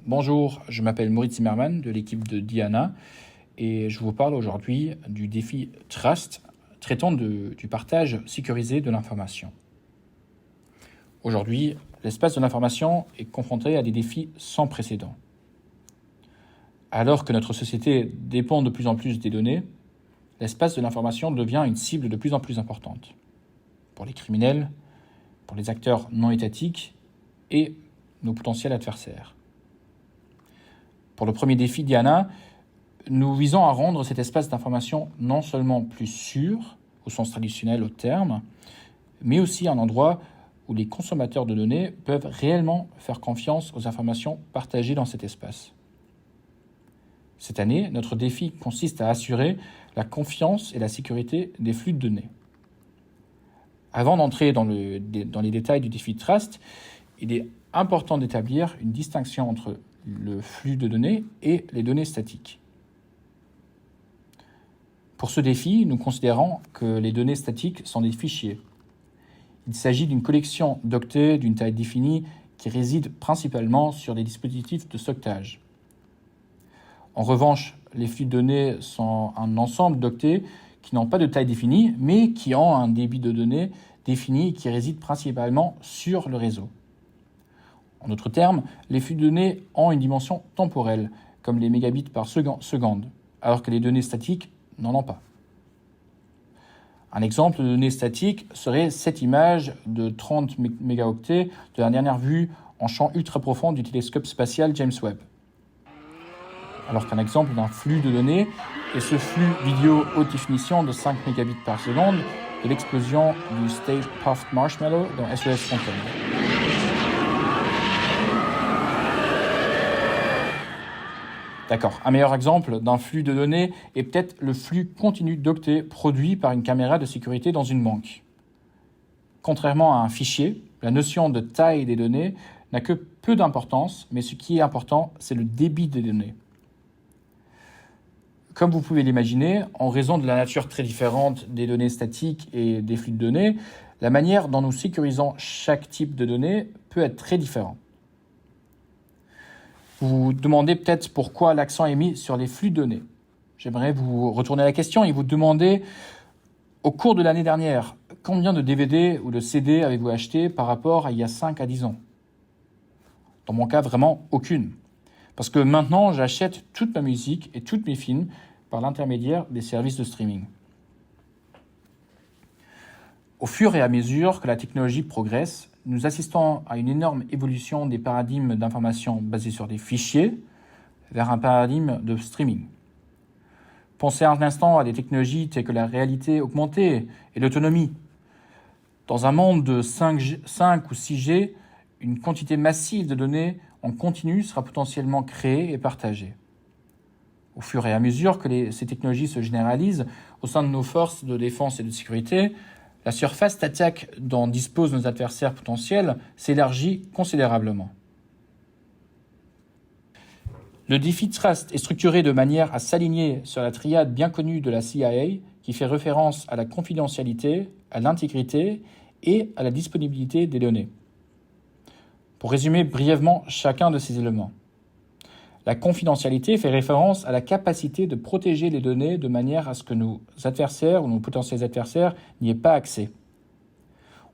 Bonjour, je m'appelle Maurice Zimmerman de l'équipe de Diana et je vous parle aujourd'hui du défi Trust traitant du partage sécurisé de l'information. Aujourd'hui, l'espace de l'information est confronté à des défis sans précédent. Alors que notre société dépend de plus en plus des données, l'espace de l'information devient une cible de plus en plus importante pour les criminels, pour les acteurs non étatiques et nos potentiels adversaires. Pour le premier défi Diana, nous visons à rendre cet espace d'information non seulement plus sûr, au sens traditionnel au terme, mais aussi un endroit où les consommateurs de données peuvent réellement faire confiance aux informations partagées dans cet espace. Cette année, notre défi consiste à assurer la confiance et la sécurité des flux de données. Avant d'entrer dans les détails du défi Trust, il est important d'établir une distinction entre le flux de données et les données statiques. Pour ce défi, nous considérons que les données statiques sont des fichiers. Il s'agit d'une collection d'octets d'une taille définie qui réside principalement sur des dispositifs de stockage. En revanche, les flux de données sont un ensemble d'octets qui n'ont pas de taille définie, mais qui ont un débit de données défini qui réside principalement sur le réseau. En d'autres termes, les flux de données ont une dimension temporelle, comme les mégabits par seconde, alors que les données statiques n'en ont pas. Un exemple de données statiques serait cette image de 30 mégaoctets de la dernière vue en champ ultra profond du télescope spatial James Webb. Alors qu'un exemple d'un flux de données est ce flux vidéo haute définition de 5 mégabits par seconde de l'explosion du Stay Puft Marshmallow dans SOS Fantôme. D'accord, un meilleur exemple d'un flux de données est peut-être le flux continu d'octets produit par une caméra de sécurité dans une banque. Contrairement à un fichier, la notion de taille des données n'a que peu d'importance, mais ce qui est important, c'est le débit des données. Comme vous pouvez l'imaginer, en raison de la nature très différente des données statiques et des flux de données, la manière dont nous sécurisons chaque type de données peut être très différente. Vous vous demandez peut-être pourquoi l'accent est mis sur les flux de données. J'aimerais vous retourner la question et vous demander, au cours de l'année dernière, combien de DVD ou de CD avez-vous acheté par rapport à il y a 5 à 10 ans? Dans mon cas, vraiment aucune. Parce que maintenant, j'achète toute ma musique et tous mes films par l'intermédiaire des services de streaming. Au fur et à mesure que la technologie progresse, nous assistons à une énorme évolution des paradigmes d'information basés sur des fichiers vers un paradigme de streaming. Pensez un instant à des technologies telles que la réalité augmentée et l'autonomie. Dans un monde de 5 ou 6G, une quantité massive de données en continu sera potentiellement créée et partagée. Au fur et à mesure que ces technologies se généralisent au sein de nos forces de défense et de sécurité, la surface d'attaque dont disposent nos adversaires potentiels s'élargit considérablement. Le défi Trust est structuré de manière à s'aligner sur la triade bien connue de la CIA qui fait référence à la confidentialité, à l'intégrité et à la disponibilité des données. Pour résumer brièvement chacun de ces éléments. La confidentialité fait référence à la capacité de protéger les données de manière à ce que nos adversaires ou nos potentiels adversaires n'y aient pas accès.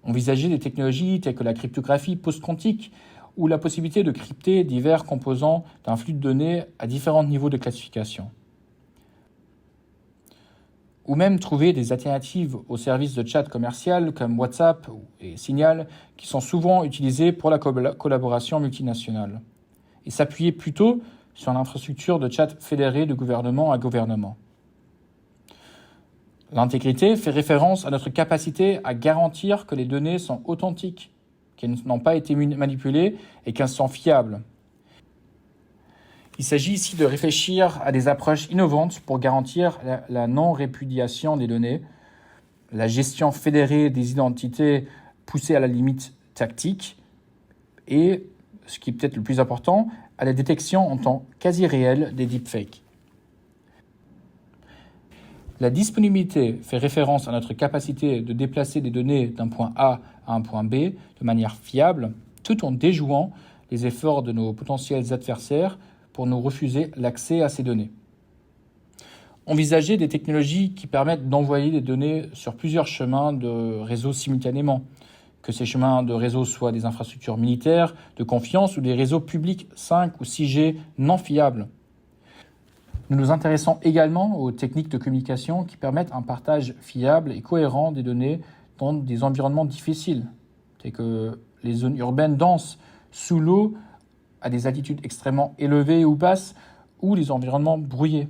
Envisager des technologies telles que la cryptographie post-quantique ou la possibilité de crypter divers composants d'un flux de données à différents niveaux de classification. Ou même trouver des alternatives aux services de chat commercial comme WhatsApp et Signal qui sont souvent utilisés pour la collaboration multinationale. Et s'appuyer plutôt sur l'infrastructure de chat fédérée de gouvernement à gouvernement. L'intégrité fait référence à notre capacité à garantir que les données sont authentiques, qu'elles n'ont pas été manipulées et qu'elles sont fiables. Il s'agit ici de réfléchir à des approches innovantes pour garantir la non-répudiation des données, la gestion fédérée des identités poussée à la limite tactique et, ce qui est peut-être le plus important, à la détection en temps quasi réel des deepfakes. La disponibilité fait référence à notre capacité de déplacer des données d'un point A à un point B de manière fiable, tout en déjouant les efforts de nos potentiels adversaires pour nous refuser l'accès à ces données. Envisager des technologies qui permettent d'envoyer des données sur plusieurs chemins de réseau simultanément, que ces chemins de réseau soient des infrastructures militaires de confiance ou des réseaux publics 5 ou 6G non fiables. Nous nous intéressons également aux techniques de communication qui permettent un partage fiable et cohérent des données dans des environnements difficiles, tels que les zones urbaines denses, sous l'eau, à des altitudes extrêmement élevées ou basses, ou les environnements brouillés.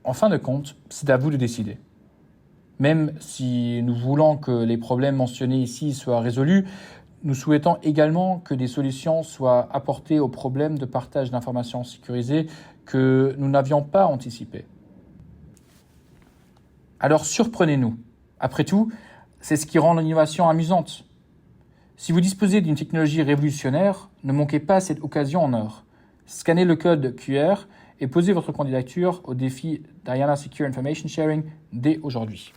En fin de compte, c'est à vous de décider. Même si nous voulons que les problèmes mentionnés ici soient résolus, nous souhaitons également que des solutions soient apportées aux problèmes de partage d'informations sécurisées que nous n'avions pas anticipés. Alors surprenez-nous. Après tout, c'est ce qui rend l'innovation amusante. Si vous disposez d'une technologie révolutionnaire, ne manquez pas cette occasion en or. Scannez le code QR et posez votre candidature au défi Diana Secure Information Sharing dès aujourd'hui.